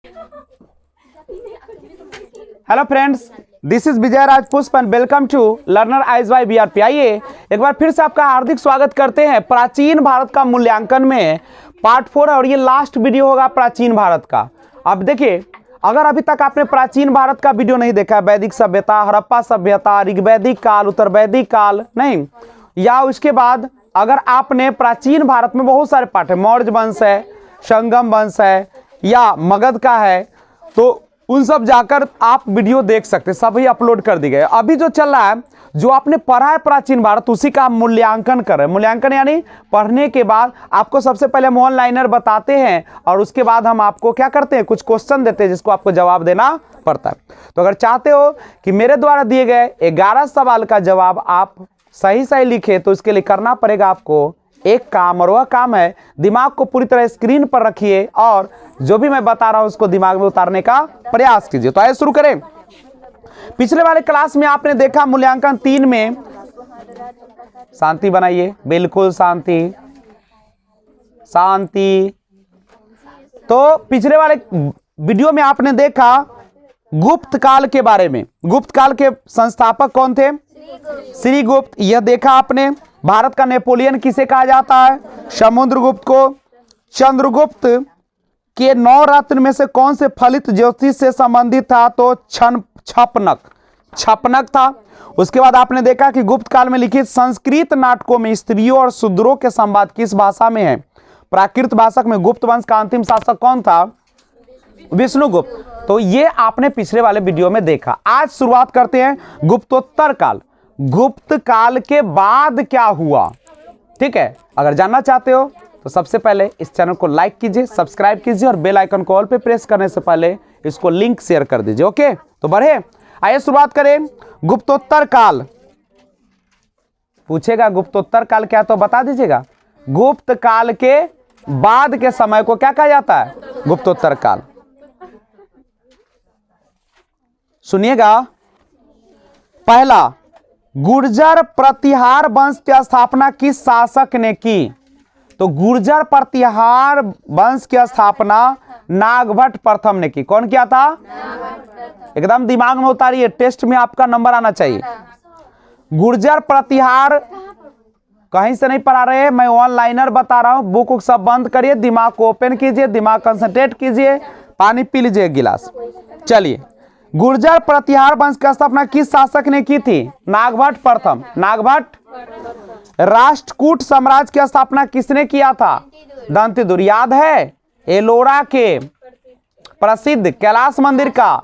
Hello friends, this is Vijay Raj Pushp and welcome to learner eyes by BRP. आइए एक बार फिर से आपका हार्दिक स्वागत करते हैं प्राचीन भारत का मूल्यांकन में पार्ट 4 और ये लास्ट वीडियो होगा प्राचीन भारत का। अब देखिए, अगर अभी तक आपने प्राचीन भारत का वीडियो नहीं देखा, वैदिक सभ्यता, हड़प्पा सभ्यता, ऋग्वैदिक काल, उत्तर वैदिक काल नहीं, या उसके बाद अगर आपने प्राचीन भारत में बहुत सारे पार्ट है, मौर्य वंश है, संगम वंश है या मगध का है, तो उन सब जाकर आप वीडियो देख सकते, सभी अपलोड कर दी गए। अभी जो चल रहा है, जो आपने पढ़ा है प्राचीन भारत, उसी का मूल्यांकन कर रहे हैं। मूल्यांकन यानी पढ़ने के बाद आपको सबसे पहले हम वन लाइनर बताते हैं और उसके बाद हम आपको क्या करते हैं, कुछ क्वेश्चन देते हैं जिसको आपको जवाब देना पड़ता है। तो अगर चाहते हो कि मेरे द्वारा दिए गए 11 सवाल का जवाब आप सही सही लिखे, तो इसके लिए करना पड़ेगा आपको एक काम, और वह काम है दिमाग को पूरी तरह स्क्रीन पर रखिए और जो भी मैं बता रहा हूं उसको दिमाग में उतारने का प्रयास कीजिए। तो आइए शुरू करें। पिछले वाले क्लास में आपने देखा मूल्यांकन 3 में, शांति बनाइए, बिल्कुल शांति शांति। तो पिछले वाले वीडियो में आपने देखा गुप्त काल के बारे में। गुप्त काल के संस्थापक कौन थे? श्री गुप्त। यह देखा आपने। भारत का नेपोलियन किसे कहा जाता है? समुद्रगुप्त को। चंद्रगुप्त के 9 रत्न में से कौन से फलित ज्योतिष से संबंधित था? तो छपनक था। उसके बाद आपने देखा कि गुप्त काल में लिखित संस्कृत नाटकों में स्त्रियों और शूद्रों के संवाद किस भाषा में है? प्राकृत भाषा में। गुप्त वंश का अंतिम शासक कौन था? विष्णुगुप्त। तो ये आपने पिछले वाले वीडियो में देखा। आज शुरुआत करते हैं गुप्तोत्तर काल। गुप्त काल के बाद क्या हुआ, ठीक है? अगर जानना चाहते हो तो सबसे पहले इस चैनल को लाइक कीजिए, सब्सक्राइब कीजिए और बेल आइकन को ऑल पे प्रेस करने से पहले इसको लिंक शेयर कर दीजिए। ओके, तो बढ़े, आइए शुरुआत करें। गुप्तोत्तर काल पूछेगा गुप्तोत्तर काल क्या, तो बता दीजिएगा। गुप्त काल के बाद के समय को क्या कहा जाता है? गुप्तोत्तर काल। सुनिएगा, पहला, गुर्जर प्रतिहार वंश की स्थापना किस शासक ने की? तो गुर्जर प्रतिहार वंश की स्थापना नागभट्ट प्रथम ने की। कौन किया था? एकदम दिमाग में उतारिए, टेस्ट में आपका नंबर आना चाहिए। गुर्जर प्रतिहार कहीं से नहीं पढ़ा रहे हैं, मैं वन लाइनर बता रहा हूं। बुक सब बंद करिए, दिमाग को ओपन कीजिए, दिमाग कंसंट्रेट कीजिए, पानी पी लीजिए एक गिलास। चलिए, गुर्जर प्रतिहार वंश की स्थापना किस शासक ने की थी? नागभट्ट प्रथम। नागभट्ट। राष्ट्रकूट साम्राज्य की स्थापना किसने किया था? दंतिदुर्र। याद है एलोरा के प्रसिद्ध कैलाश मंदिर का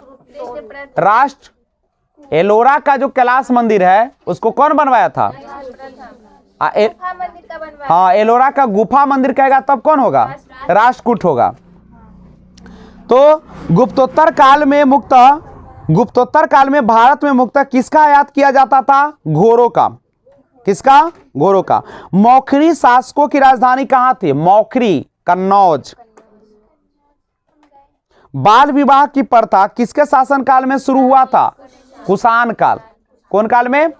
एलोरा का जो कैलाश मंदिर है उसको कौन बनवाया था? हाँ, एलोरा का गुफा मंदिर कहेगा तब कौन होगा? राष्ट्रकूट होगा। तो गुप्तोत्तर काल में भारत में मुख्यतः किसका आयात किया जाता था? घोरों का। किसका? घोरों का। मौखरी शासकों की राजधानी कहां थी? मौखरी, कन्नौज। बाल विवाह की प्रथा किसके शासनकाल में शुरू हुआ था? कुषाण काल। कौन काल में?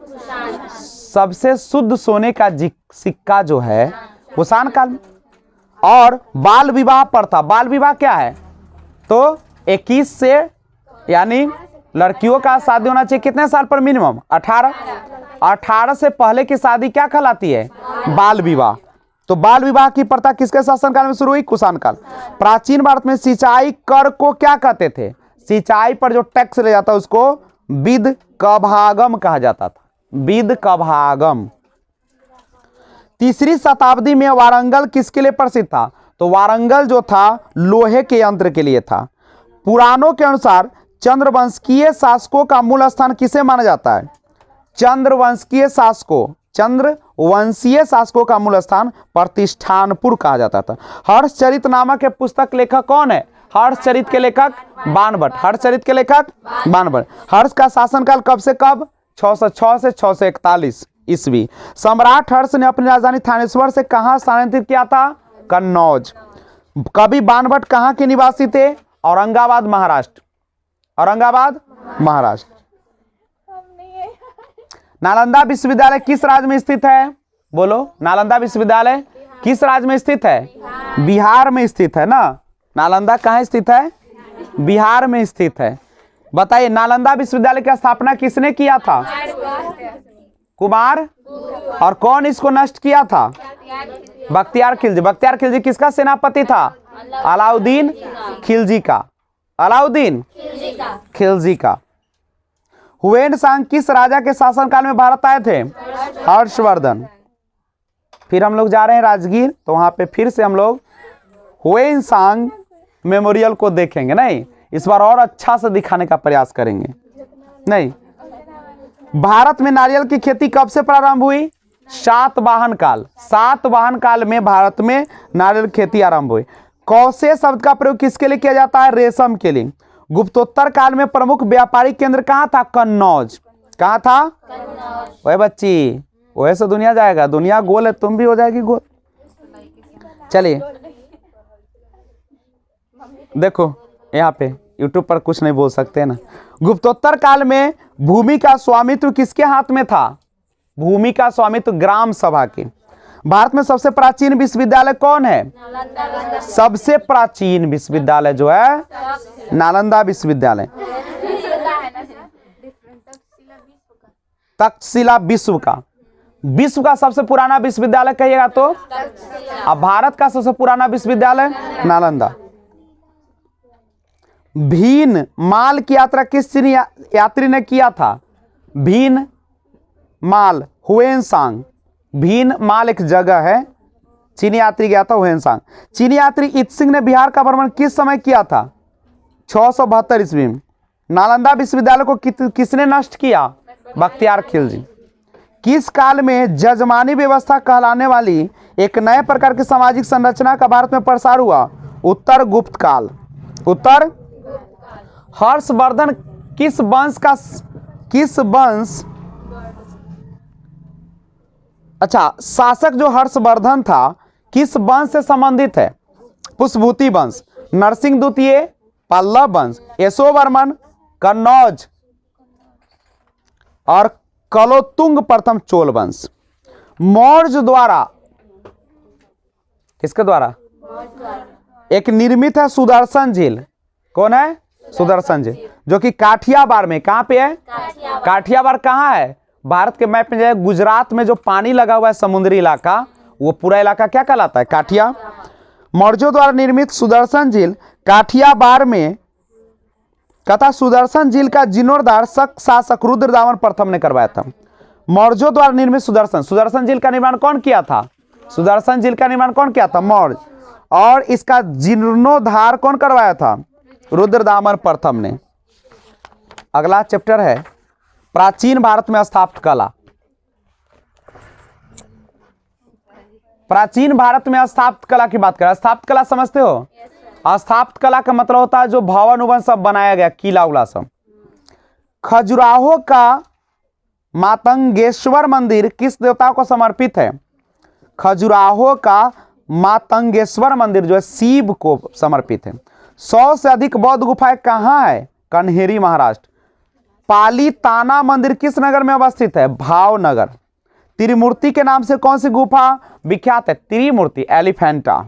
सबसे शुद्ध सोने का सिक्का जो है कुषाण काल में। और बाल विवाह प्रथा, बाल विवाह क्या है? तो 21 से, यानी लड़कियों का शादी होना चाहिए कितने साल पर? मिनिमम 18। 18 से पहले की शादी क्या कहलाती है? बाल विवाह। तो बाल विवाह की प्रथा किसके शासनकाल में शुरू हुई? कुषाण काल। प्राचीन भारत में सिंचाई कर को क्या कहते थे? सिंचाई पर जो टैक्स ले जाता है उसको विदकभागम कहा जाता था। विदकभागम। 3री शताब्दी में वारंगल किसके लिए प्रसिद्ध था? तो वारंगल जो था लोहे के यंत्र के लिए था। पुराणों के अनुसार चंद्रवंशीय शासकों का मूल स्थान किसे माना जाता है? चंद्रवंशीय शासकों का मूल स्थान प्रतिष्ठानपुर कहा जाता था। हर्षचरित नामक के पुस्तक लेखक कौन है? हर्षचरित के लेखक बाणभट्ट। हर्षचरित के लेखक बाणभट्ट। हर्ष का शासनकाल कब से कब? 606 से 641 ईस्वी। सम्राट हर्ष ने अपनी राजधानी थानेश्वर से कहां स्थानांतरित किया था? कन्नौज। कवि बाणभट्ट कहां के निवासी थे? औरंगाबाद, महाराष्ट्र। औरंगाबाद, महाराष्ट्र। नालंदा विश्वविद्यालय किस राज्य में स्थित है? बोलो, नालंदा विश्वविद्यालय किस राज्य में स्थित है? बिहार में स्थित है ना। नालंदा कहाँ स्थित है? बिहार में स्थित है। बताइए नालंदा विश्वविद्यालय की स्थापना किसने किया था? कुमार। और कौन इसको नष्ट किया था? बख्तियार खिलजी। बख्तियार खिलजी किसका सेनापति था? अलाउद्दीन खिलजी का। अलाउद्दीन खिलजी का। हुएन किस राजा के शासनकाल में भारत आए थे? हर्षवर्धन। फिर हम लोग जा रहे हैं राजगीर, तो वहां पे फिर से हम लोग हुएन मेमोरियल को देखेंगे। नहीं, इस बार और अच्छा से दिखाने का प्रयास करेंगे। नहीं, भारत में नारियल की खेती कब से प्रारंभ हुई? सातवाहन काल। सातवाहन काल में भारत में नारियल खेती आरंभ हुई। कौशे शब्द का प्रयोग किसके लिए किया जाता है? रेशम के लिए। गुप्तोत्तर काल में प्रमुख व्यापारिक केंद्र कहाँ था? कन्नौज। कहाँ था? वह बच्ची, वैसे दुनिया जाएगा, दुनिया गोल है, तुम भी हो जाएगी गोल। चलिए देखो यहाँ पे यूट्यूब पर कुछ नहीं बोल सकते ना। गुप्तोत्तर काल में भूमि का स्वामित्व किसके हाथ में था? भूमि का स्वामित्व ग्राम सभा के। भारत में सबसे प्राचीन विश्वविद्यालय कौन है? सबसे प्राचीन विश्वविद्यालय जो है नालंदा विश्वविद्यालय। तक्षशिला विश्व का सबसे पुराना विश्वविद्यालय कहिएगा तो? अब भारत का सबसे पुराना विश्वविद्यालय नालंदा। भीन माल की यात्रा किस चीनी यात्री ने किया था? भीन माल, हुएनसांग। भीन माल एक जगह है, चीनी यात्री गया था हुएनसांग। चीनी यात्री इत्सिंग ने बिहार का भ्रमण किस समय किया था? 672 ईस्वी में। नालंदा विश्वविद्यालय को किसने नष्ट किया? बख्तियार खिलजी। किस काल में जजमानी व्यवस्था कहलाने वाली एक नए प्रकार की सामाजिक संरचना का भारत में प्रसार हुआ? उत्तर गुप्त काल। उत्तर। हर्षवर्धन किस वंश अच्छा, शासक जो हर्षवर्धन था किस वंश से संबंधित है? पुष्पभूति वंश। नरसिंह द्वितीय पल्लव वंश। यशोवर्मन कन्नौज और कलोत्तुंग प्रथम चोल वंश। मौर्य द्वारा, किसके द्वारा? एक निर्मित है सुदर्शन झील। कौन है? सुदर्शन झील, जो कि काठियावाड़ में। कहां पे है? काठियावाड़ कहां है? भारत के मैप में जो है गुजरात में जो पानी लगा हुआ है समुद्री इलाका, वो पूरा इलाका क्या कहलाता है? काठिया। मौर्यों द्वारा निर्मित सुदर्शन झील काठियावाड़ में कथा सुदर्शन झील का जीर्णोद्धार शासक रुद्रदामन प्रथम ने करवाया था। मौर्यों द्वारा निर्मित सुदर्शन झील का निर्माण कौन किया था? सुदर्शन झील का निर्माण कौन किया था? मौर्य। और इसका जीर्णोद्धार कौन करवाया था? रुद्रदामन प्रथम ने। अगला चैप्टर है प्राचीन भारत में स्थापत्य कला। प्राचीन भारत में स्थापत्य कला की बात करें। स्थापत्य कला समझते हो? स्थापत्य कला का मतलब होता है जो भवन उवन सब बनाया गया, किला उला सब। खजुराहो का मातंगेश्वर मंदिर किस देवता को समर्पित है? खजुराहो का मातंगेश्वर मंदिर जो है शिव को समर्पित है। 100 से अधिक बौद्ध गुफाएं कहाँ है? कन्हेरी महाराष्ट्र। पालीताना मंदिर किस नगर में अवस्थित है? भावनगर। त्रिमूर्ति के नाम से कौन सी गुफा विख्यात है? त्रिमूर्ति, एलिफेंटा।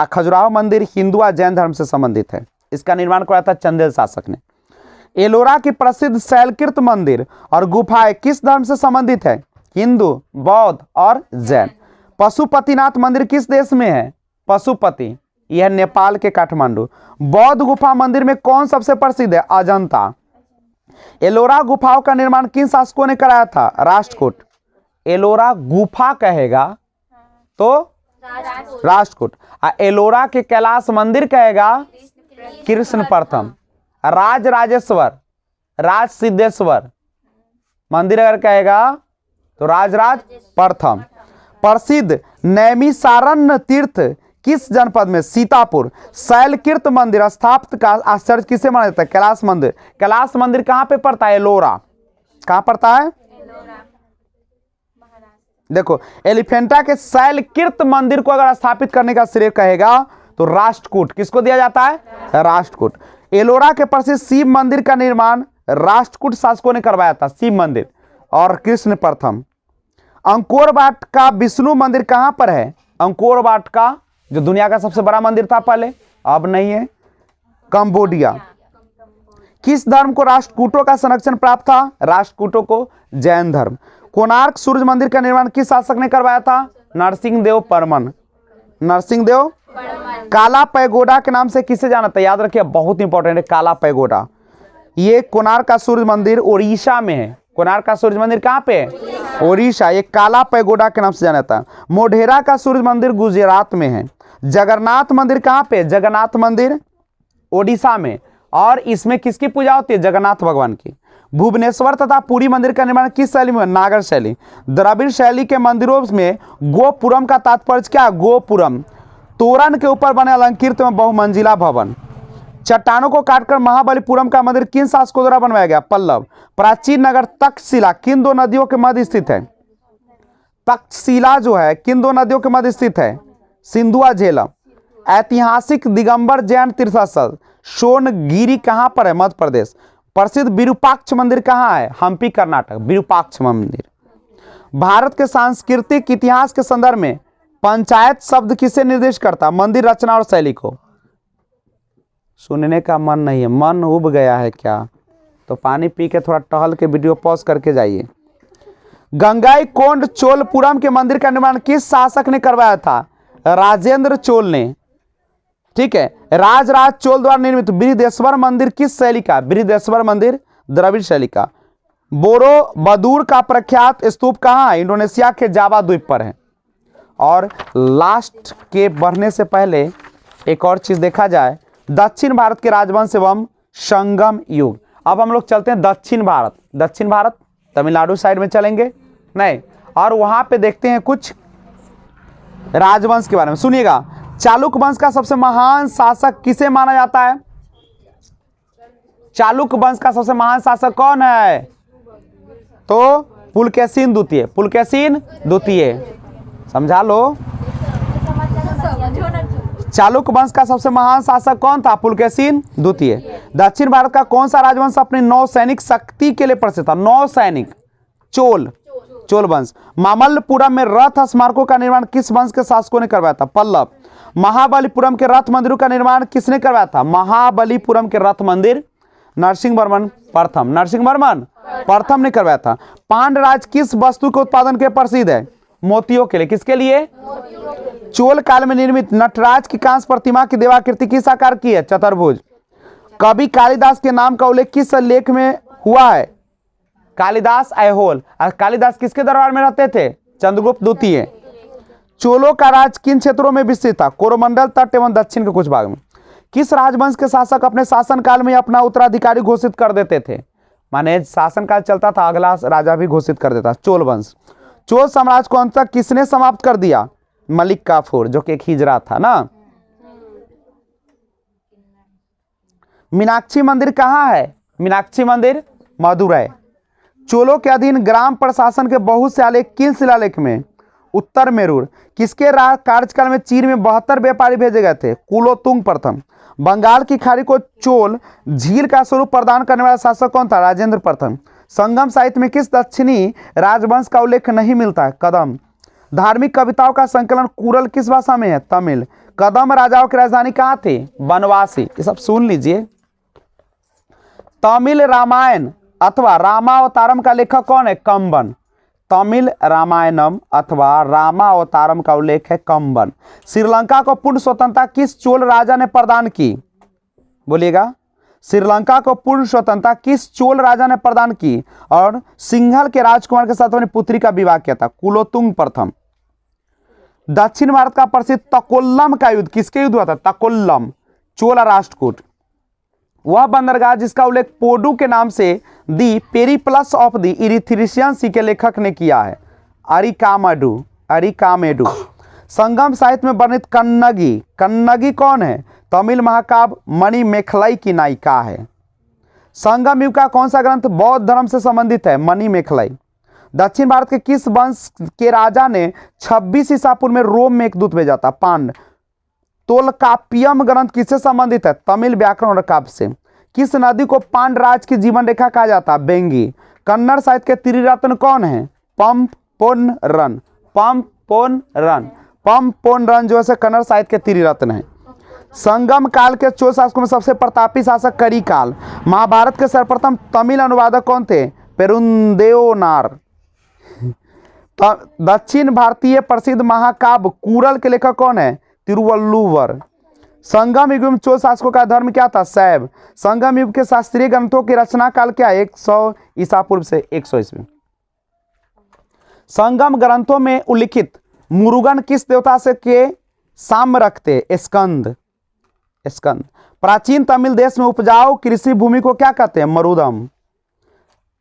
खजुराहो मंदिर हिंदू और जैन धर्म से संबंधित है। इसका निर्माण कराया था चंदेल शासक ने। एलोरा की प्रसिद्ध शैलकृत मंदिर और गुफाएं किस धर्म से संबंधित है? हिंदू, बौद्ध और जैन। पशुपतिनाथ मंदिर किस देश में है? पशुपति, यह नेपाल के काठमांडू। बौद्ध गुफा मंदिर में कौन सबसे प्रसिद्ध है? अजंता। एलोरा गुफाओं का निर्माण किन शासकों ने कराया था? राष्ट्रकूट। एलोरा गुफा कहेगा तो राष्ट्रकूट। एलोरा के कैलाश मंदिर कहेगा कृष्ण प्रथम। राज राजेश्वर, राज सिद्धेश्वर मंदिर अगर कहेगा तो राजराज प्रथम। प्रसिद्ध नैमिषारण्य तीर्थ किस जनपद में? सीतापुर। शैलकृत मंदिर स्थापत्य का आश्चर्य किसे माना जाता है? कैलाश मंदिर। कैलाश मंदिर कहां पे पड़ता है? एलोरा। कहां पड़ता है? देखो, एलिफेंटा के शैलकृत मंदिर को अगर स्थापित करने का श्रेय कहेगा तो राष्ट्रकूट। किसको दिया जाता है? राष्ट्रकूट। एलोरा के प्रसिद्ध शिव मंदिर का निर्माण राष्ट्रकूट शासकों ने करवाया था। शिव मंदिर और कृष्ण प्रथम। अंकोर वाट का विष्णु मंदिर कहां पर है? अंकोर वाट का जो दुनिया का सबसे बड़ा मंदिर था पहले, अब नहीं है। कंबोडिया। किस धर्म को राष्ट्रकूटों का संरक्षण प्राप्त था? राष्ट्रकूटों को जैन धर्म। कोणार्क सूर्य मंदिर का निर्माण किस शासक ने करवाया था? नरसिंहदेव बर्मन। नरसिंहदेव। काला पैगोडा के नाम से किसे जाना था? याद रखिए, बहुत इंपॉर्टेंट है काला पैगोडा। ये कोणार्क का सूर्य मंदिर उड़ीसा में है। कोणार्क का सूर्य मंदिर कहाँ पे है? उड़ीसा। ये काला पैगोडा के नाम से जाना था। मोढेरा का सूर्य मंदिर गुजरात में है। जगन्नाथ मंदिर कहाँ पे? जगन्नाथ मंदिर ओडिशा में। और इसमें किसकी पूजा होती है? जगन्नाथ भगवान की। भुवनेश्वर तथा पुरी मंदिर का निर्माण किस शैली में? नागर शैली। द्रविड़ शैली के मंदिरों में गोपुरम का तात्पर्य क्या? गोपुरम। तोरण के ऊपर बने अलंकृत में बहुमंजिला भवन। चट्टानों को काटकर महाबलीपुरम का मंदिर किन शासकों द्वारा बनवाया गया? पल्लव। प्राचीन नगर तक्षशिला किन दो नदियों के मध्य स्थित है? तक्षशिला जो है किन दो नदियों के मध्य स्थित है? सिंधु और झेलम। ऐतिहासिक दिगंबर जैन तीर्थस्थल सोनगिरी कहां पर है? मध्य प्रदेश। प्रसिद्ध विरूपाक्ष मंदिर कहां है? हम्पी कर्नाटक। विरूपाक्ष मंदिर। भारत के सांस्कृतिक इतिहास के संदर्भ में पंचायत शब्द किसे निर्देश करता? मंदिर रचना और शैली को। सुनने का मन नहीं है, मन उब गया है क्या? तो पानी पी के थोड़ा टहल के वीडियो पॉज करके जाइए। गंगईकोंड चोलपुरम के मंदिर का निर्माण किस शासक ने करवाया था? राजेंद्र चोल ने। ठीक है। राजराज चोल द्वारा निर्मित बृहदेश्वर मंदिर किस शैली का? बृहदेश्वर मंदिर द्रविड़ शैली का। बोरोबदूर का प्रख्यात स्तूप कहाँ है? इंडोनेशिया के जावा द्वीप पर है। और लास्ट के बढ़ने से पहले एक और चीज देखा जाए, दक्षिण भारत के राजवंश एवं संगम युग। अब हम लोग चलते हैं दक्षिण भारत। दक्षिण भारत तमिलनाडु साइड में चलेंगे नहीं, और वहां पे देखते हैं कुछ राजवंश के बारे में। सुनिएगा, चालुक्य वंश का सबसे महान शासक किसे माना जाता है? चालुक्य वंश का सबसे महान शासक कौन है? तो पुलकेशिन द्वितीय। पुलकेशिन द्वितीय, समझा लो। चालुक्य वंश का सबसे महान शासक कौन था? पुलकेशिन द्वितीय। दक्षिण भारत का कौन सा राजवंश अपनी नौसैनिक शक्ति के लिए प्रसिद्ध था? नौसैनिक। चोल वंश। मामल्लपुरम में रथ स्मारकों का निर्माण किस वंश के शासकों ने करवाया था? पल्लव। महाबलीपुरम के रथ मंदिरों का निर्माण किसने करवाया था? महाबलीपुरम के रथ मंदिर नरसिंह वर्मन प्रथम। नरसिंह वर्मन प्रथम ने करवाया था। पांड्यराज किस वस्तु के उत्पादन के प्रसिद्ध है? मोतियों के लिए। किसके लिए? चोल काल में निर्मित नटराज की कांस्य प्रतिमा की देवाकृति किस आकार की है? चतुर्भुज। कवि कालिदास के नाम का उल्लेख किस लेख में हुआ है? कालिदास ऐहोल। कालिदास किसके दरबार में रहते थे? चंद्रगुप्त द्वितीय। चोलों का राज किन क्षेत्रों में विस्तृत था? कोरोमंडल तट एवं दक्षिण के कुछ भाग में। किस राजवंश के शासक अपने शासनकाल में अपना उत्तराधिकारी घोषित कर देते थे? माने शासनकाल चलता था, अगला राजा भी घोषित कर देता। चोल वंश। चोल साम्राज्य को अंत तक किसने समाप्त कर दिया? मलिक काफूर, जो कि एक हिजरा था ना। मीनाक्षी मंदिर कहाँ है? मीनाक्षी मंदिर मदुरै। चोलों के अधीन ग्राम प्रशासन के बहुत से आलेख किन शिलालेख में? उत्तर मेरूर। किसके कार्यकाल में चीन में 72 व्यापारी भेजे गए थे? कुलोतुंग प्रथम। बंगाल की खाड़ी को चोल झील का स्वरूप प्रदान करने वाला शासक कौन था? राजेंद्र प्रथम। संगम साहित्य में किस दक्षिणी राजवंश का उल्लेख नहीं मिलता है? कदम। धार्मिक कविताओं का संकलन कुरल किस भाषा में है? तमिल। कदम राजाओं की राजधानी कहाँ थी? बनवासी। ये सब सुन लीजिए। तमिल रामायण अथवा रामावतारम का लेखक कौन है? कंबन। तमिल रामायणम अथवा रामावतारम का उल्लेख है कंबन। श्रीलंका को पूर्ण स्वतंत्रता किस चोल राजा ने प्रदान की? बोलिएगा। श्रीलंका को पूर्ण स्वतंत्रता किस चोल राजा ने प्रदान की और सिंघल के राजकुमार के साथ अपनी पुत्री का विवाह किया था? कुलोतुंग प्रथम। दक्षिण भारत का प्रसिद्ध तकोल्लम का युद्ध किसके युद्ध हुआ था? तकोल्लम। चोल राष्ट्रकूट। वह बंदरगाह जिसका उल्लेख पोडू के नाम से दी पेरिप्लस ऑफ द इरिथ्रिशियन सी के लेखक ने किया है? अरिकामेडू। संगम साहित्य में वर्णित कन्नगी। कन्नगी कौन है? तमिल महाकाव्य मणिमेखलाई की नायिका है। संगम युग का कौन सा ग्रंथ बौद्ध धर्म से संबंधित है? मणिमेखलाई। दक्षिण भारत के किस वंश के राजा ने 26 ईसा पूर्व में रोम में एक दूत भेजा था? पांड। तोलकाप्पियम ग्रंथ किससे संबंधित है? तमिल व्याकरण और काव्य से। किस नदी को पांडराज की जीवन रेखा कहा जाता है? बेंगी। कन्नड़ साहित्य के त्रिरत्न कौन है? पंपोन रन जो है कन्नड़ साहित्य के त्रिरत्न है। संगम काल के चोल शासकों में सबसे प्रतापी शासक करिकाल। महाभारत के सर्वप्रथम तमिल अनुवादक कौन थे? पेरुंदेवनार। दक्षिण भारतीय प्रसिद्ध महाकाव्य कूरल के लेखक कौन है? तिरुवल्लुवर। संगम युग में चोल शासकों का धर्म क्या था? शैव। संगम युग के शास्त्रीय ग्रंथों की रचना काल क्या है? 100 ईसा पूर्व से 100 ईस्वी। संगम ग्रंथों में उल्लिखित मुरुगन किस देवता से के साम्य रखते? स्कंद। स्कंद। प्राचीन तमिल देश में उपजाऊ कृषि भूमि को क्या कहते हैं? मरुदम।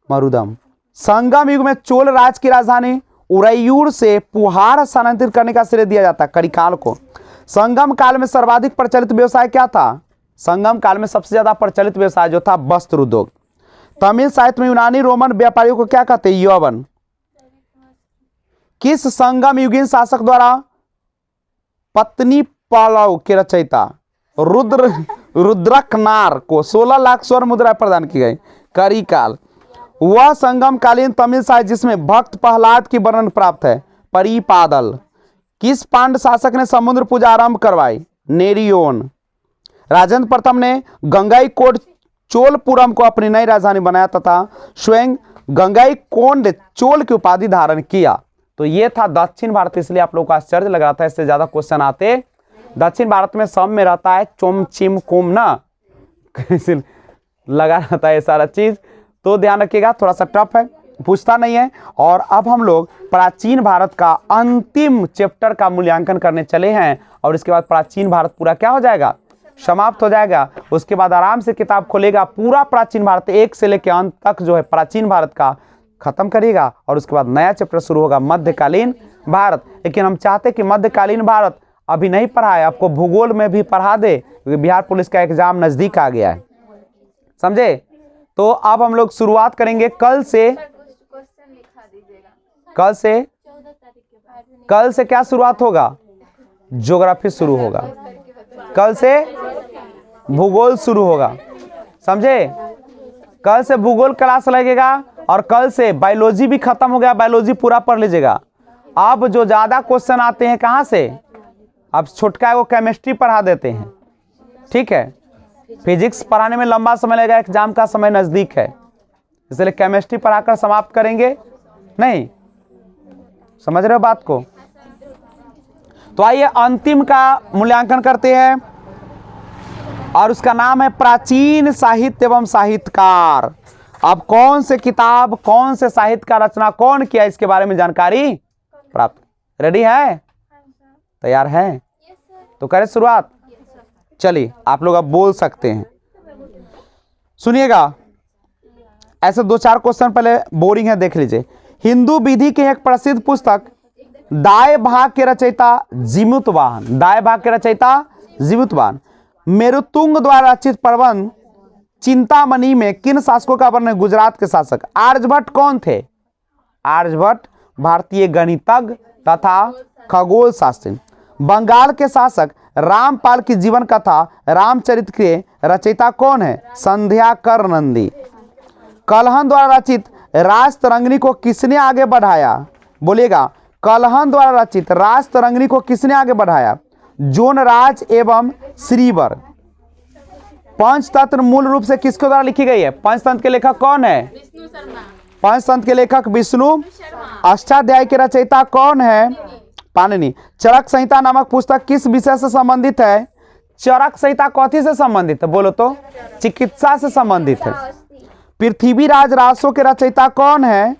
मरुदम। संगम युग में चोल राज की राजधानी उरैयूर से पुहार स्थानांतरित करने का श्रेय दिया जाता है करिकाल को। संगम काल में सर्वाधिक प्रचलित व्यवसाय क्या था? संगम काल में सबसे ज्यादा प्रचलित व्यवसाय जो था वस्त्र उद्योग। तमिल साहित्य में यूनानी रोमन व्यापारियों को क्या कहते हैं? यौवन। किस संगम युगीन शासक द्वारा पत्नी पालव के रचयिता रुद्रकनार को 16 लाख स्वर्ण मुद्रा प्रदान की गई? करिकाल। वह संगम कालीन तमिल साहित्य जिसमें भक्त प्रहलाद की वर्णन प्राप्त है? परिपादल। किस पांड्य शासक ने समुद्र पूजा आरंभ करवाई? नेरियोन। राजेंद्र प्रथम ने गंगाईकोंड चोलपुरम को अपनी नई राजधानी बनाया तथा स्वयं गंगाईकोंड चोल की उपाधि धारण किया। तो ये था दक्षिण भारत, इसलिए आप लोगों को आश्चर्य लग रहा था, इससे ज्यादा क्वेश्चन आते। दक्षिण भारत में सब में रहता है चोम चिम कुम ना लगा रहता है ये सारा चीज, तो ध्यान रखिएगा, थोड़ा सा टफ है, पूछता नहीं है। और अब हम लोग प्राचीन भारत का अंतिम चैप्टर का मूल्यांकन करने चले हैं और इसके बाद प्राचीन भारत पूरा क्या हो जाएगा? समाप्त हो जाएगा। उसके बाद आराम से किताब खोलेगा, पूरा प्राचीन भारत एक से लेकर अंत तक जो है प्राचीन भारत का खत्म करेगा और उसके बाद नया चैप्टर शुरू होगा मध्यकालीन भारत। लेकिन हम चाहते कि मध्यकालीन भारत अभी नहीं पढ़ाए, आपको भूगोल में भी पढ़ा दे, क्योंकि बिहार पुलिस का एग्जाम नजदीक आ गया है, समझे? तो अब हम लोग शुरुआत करेंगे कल से। कल से क्या शुरुआत होगा? ज्योग्राफी शुरू होगा। कल से भूगोल शुरू होगा, समझे? कल से भूगोल क्लास लगेगा और कल से बायोलॉजी भी खत्म हो गया, बायोलॉजी पूरा पढ़ लीजिएगा। अब जो ज्यादा क्वेश्चन आते हैं कहां से? अब छुटका को केमिस्ट्री पढ़ा देते हैं, ठीक है? फिजिक्स पढ़ाने में लंबा समय लगेगा, एग्जाम का समय नजदीक है, इसलिए केमिस्ट्री पढ़ाकर समाप्त करेंगे। नहीं समझ रहे हो बात को? तो आइए अंतिम का मूल्यांकन करते हैं और उसका नाम है प्राचीन साहित्य एवं साहित्यकार। अब कौन से किताब, कौन से साहित्य का रचना कौन किया, इसके बारे में जानकारी प्राप्त। रेडी है? तैयार है? तो करें शुरुआत। चलिए आप लोग अब बोल सकते हैं, सुनिएगा। ऐसे 2-4 क्वेश्चन पहले बोरिंग है, देख लीजिए। हिंदू विधि की एक प्रसिद्ध पुस्तक दाय भाग के रचयिता जीमूतवाहन। दाय भाग के रचयिता जीमूतवाहन। मेरुतुंग द्वारा रचित प्रबंध चिंतामणि में किन शासकों का वर्णन? गुजरात के शासक। आर्यभट्ट कौन थे? आर्यभट्ट भारतीय गणितज्ञ तथा खगोल शास्त्री। बंगाल के शासक रामपाल की जीवन कथा रामचरित के रचयिता कौन है? संध्याकर नंदी। कलहन द्वारा रचित राजतरंगिणी को किसने आगे बढ़ाया? बोलिएगा, कलहन द्वारा रचित राजतरंगिणी को किसने आगे बढ़ाया? जोनराज एवं श्रीवर। पंचतंत्र मूल रूप से किसके द्वारा लिखी गई है? पंचतंत्र के लेखक कौन है? पंचतंत्र के लेखक विष्णु। अष्टाध्यायी के रचयिता कौन है? पाणिनि। चरक संहिता नामक पुस्तक किस विषय से संबंधित है? चरक संहिता कौथी से संबंधित है? बोलो तो। चिकित्सा से संबंधित है। पृथ्वीराज रासो के रचयिता कौन है?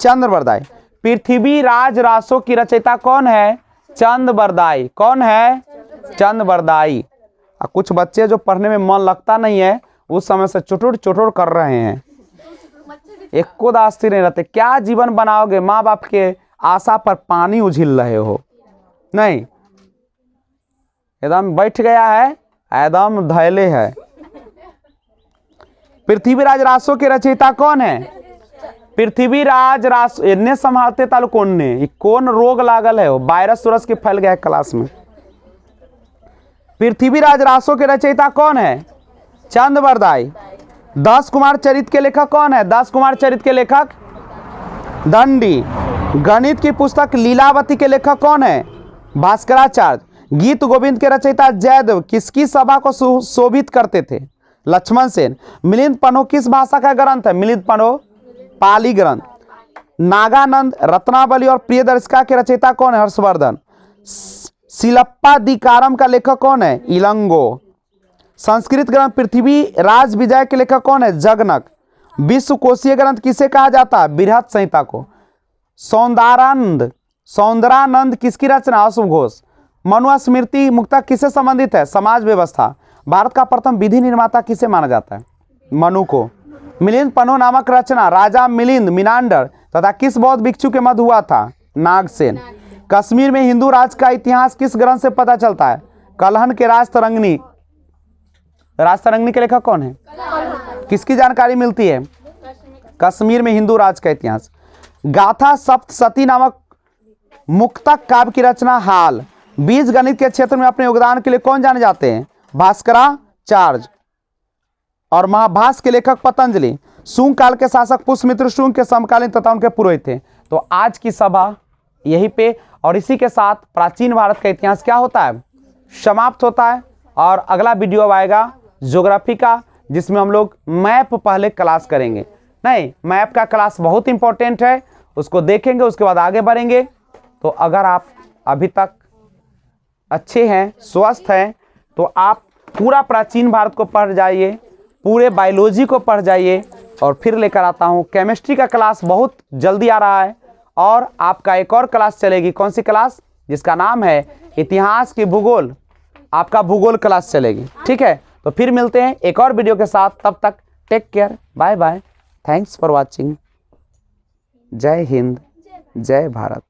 चंद्रबरदाई। पृथ्वीराज रासो की रचयिता कौन है? चंद्रबरदाई। कौन है? चंद्रबरदाई। कुछ बच्चे जो पढ़ने में मन लगता नहीं है उस समय से चुटुर चुटुर कर रहे हैं, एक को दास्ती नहीं रहते। क्या जीवन बनाओगे? माँ बाप के आशा पर पानी उझिल रहे हो। नहीं, एकदम बैठ गया है, एकदम धैले है। पृथ्वीराज रासो के रचयिता कौन है? पृथ्वीराज रासो। इन्हें संभालते तालु कौन ने? कौन रोग लागल है? वायरस उरस के फैल गया है क्लास में। पृथ्वीराज रासो के रचयिता कौन है? चंद्रबरदाई। 10 कुमार चरित के लेखक कौन है? 10 कुमार चरित के लेखक दंडी। गणित की पुस्तक लीलावती के लेखक कौन है? भास्कराचार्य। गीत गोविंद के रचयिता जयदेव किसकी सभा को शोभित करते थे? लक्ष्मण सेन। मिलिंद पन्हो किस भाषा का ग्रंथ है? मिलिंद पन्हो पाली ग्रंथ। नागानंद, रत्नावली और प्रियदर्शिका के रचयिता कौन है? हर्षवर्धन। शिलप्पादिकारम का लेखक कौन है? इलंगो। संस्कृत ग्रंथ पृथ्वी राज विजय के लेखक कौन है? जगनक। विश्व कोशीय ग्रंथ किसे कहा जाता है? बृहद संहिता को। सौंदरानंद किसकी रचना? अशुभ घोष। मनुस्मृति मुक्तक किससे संबंधित है? समाज व्यवस्था। भारत का प्रथम विधि निर्माता किसे माना जाता है? मनु को। मिलिंद पन्हो नामक रचना राजा मिलिंद मिनांडर तथा किस बौद्ध भिक्षु के मध्य हुआ था? नागसेन। कश्मीर में हिंदू राज का इतिहास किस ग्रंथ से पता चलता है? कलहन के राजतरंगिणी। राजतरंगिणी के लेखक कौन है? किसकी जानकारी मिलती है? कश्मीर में हिंदू राज का इतिहास। गाथा सप्तशती नामक मुक्तक काव्य की रचना हाल। बीज गणित के क्षेत्र में अपने योगदान के लिए कौन जाने जाते हैं? भास्कराचार्य। और महाभाष्य के लेखक पतंजलि। शुंग काल के शासक पुष्यमित्र शुंग के समकालीन तथा उनके पुरोहित थे। तो आज की सभा यहीं पे और इसी के साथ प्राचीन भारत का इतिहास क्या होता है? समाप्त होता है। और अगला वीडियो अब आएगा ज्योग्राफी का, जिसमें हम लोग मैप पहले क्लास करेंगे। नहीं, मैप का क्लास बहुत इंपॉर्टेंट है, उसको देखेंगे, उसके बाद आगे बढ़ेंगे। तो अगर आप अभी तक अच्छे हैं, स्वस्थ हैं, तो आप पूरा प्राचीन भारत को पढ़ जाइए, पूरे बायोलॉजी को पढ़ जाइए। और फिर लेकर आता हूँ केमिस्ट्री का क्लास, बहुत जल्दी आ रहा है। और आपका एक और क्लास चलेगी। कौन सी क्लास? जिसका नाम है इतिहास की भूगोल। आपका भूगोल क्लास चलेगी। ठीक है, तो फिर मिलते हैं एक और वीडियो के साथ। तब तक take care, bye bye, thanks for watching. जय हिंद, जय भारत।